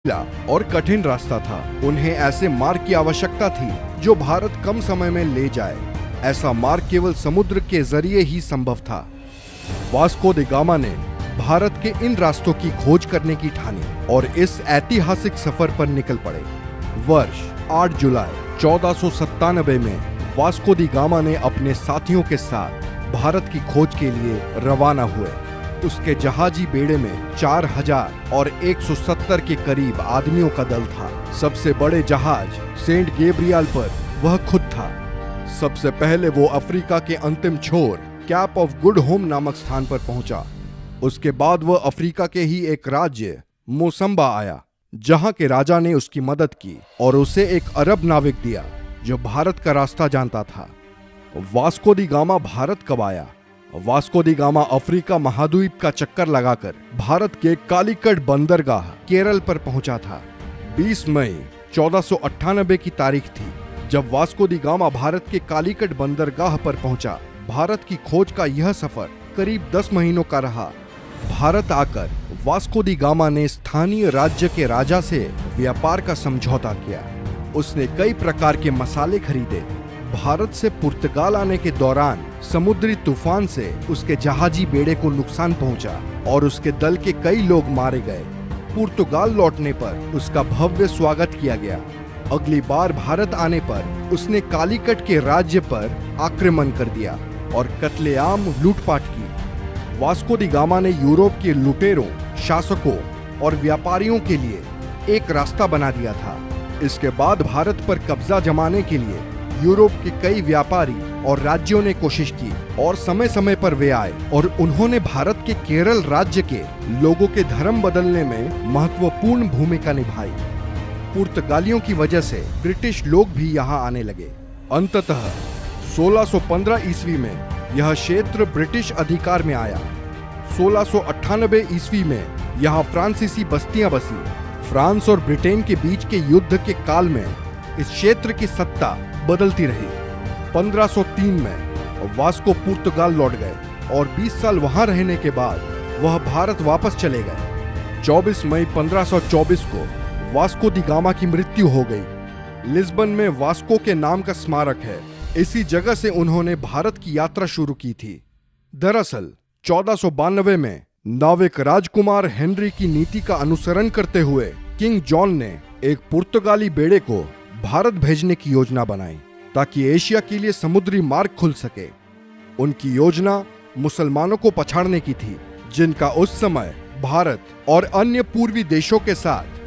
और कठिन रास्ता था। उन्हें ऐसे मार्ग की आवश्यकता थी जो भारत कम समय में ले जाए। ऐसा मार्ग केवल समुद्र के जरिए ही संभव था। वास्को द गामा ने भारत के इन रास्तों की खोज करने की ठानी और इस ऐतिहासिक सफर पर निकल पड़े। वर्ष 8 जुलाई 1497 में वास्को द गामा ने अपने साथियों के साथ भारत की खोज के लिए रवाना हुए। उसके जहाजी बेड़े में 4000 और 170 के करीब आदमियों का दल था। सबसे बड़े जहाज सेंट गैब्रियल पर वह खुद था। सबसे पहले वो अफ्रीका के अंतिम छोर कैप ऑफ गुड होम नामक स्थान पर पहुंचा। उसके बाद वह अफ्रीका के ही एक राज्य मोसम्बा आया, जहां के राजा ने उसकी मदद की और उसे एक अरब नाविक दिया जो भारत का रास्ता जानता था। वास्को द गामा भारत कब आया? वास्को द गामा अफ्रीका महाद्वीप का चक्कर लगाकर भारत के कालीकट बंदरगाह केरल पर पहुंचा था। 20 मई 1498 की तारीख थी जब वास्को द गामा भारत के कालीकट बंदरगाह पर पहुंचा। भारत की खोज का यह सफर करीब 10 महीनों का रहा। भारत आकर वास्को द गामा ने स्थानीय राज्य के राजा से व्यापार का समझौता किया। उसने कई प्रकार के मसाले खरीदे। भारत से पुर्तगाल आने के दौरान समुद्री तूफान से उसके जहाजी बेड़े को नुकसान पहुंचा और उसके दल के कई लोग मारे गए। पुर्तगाल लौटने पर उसका भव्य स्वागत किया गया। अगली बार भारत आने पर उसने कालीकट के राज्य पर आक्रमण कर दिया और कत्लेआम लूटपाट की। वास्को द गामा ने यूरोप के लुटेरों, शासकों और व्यापारियों के लिए एक रास्ता बना दिया था। इसके बाद भारत पर कब्जा जमाने के लिए यूरोप के कई व्यापारी और राज्यों ने कोशिश की और समय समय पर वे आए और उन्होंने भारत के केरल राज्य के लोगों के धर्म बदलने में महत्वपूर्ण भूमिका निभाई। पुर्तगालियों की वजह से ब्रिटिश लोग भी यहाँ आने लगे। अंततः 1615 ईस्वी में यह क्षेत्र ब्रिटिश अधिकार में आया। 1698 ईस्वी में यहाँ फ्रांसीसी बस्तियां बसी। फ्रांस और ब्रिटेन के बीच के युद्ध के काल में इस क्षेत्र की सत्ता बदलती रही। 1503 में वास्को पुर्तगाल लौट गए और 20 साल वहां रहने के बाद वह भारत वापस चले गए। 24 मई 1524 को वास्को द गामा की मृत्यु हो गई। लिस्बन में वास्को के नाम का स्मारक है। इसी जगह से उन्होंने भारत की यात्रा शुरू की थी। दरअसल 1492 में नाविक राजकुमार हेनरी की नीति का अनुसरण करते हुए किंग जॉन ने एक पुर्तगाली बेड़े को भारत भेजने की योजना बनाई ताकि एशिया के लिए समुद्री मार्ग खुल सके। उनकी योजना मुसलमानों को पछाड़ने की थी, जिनका उस समय भारत और अन्य पूर्वी देशों के साथ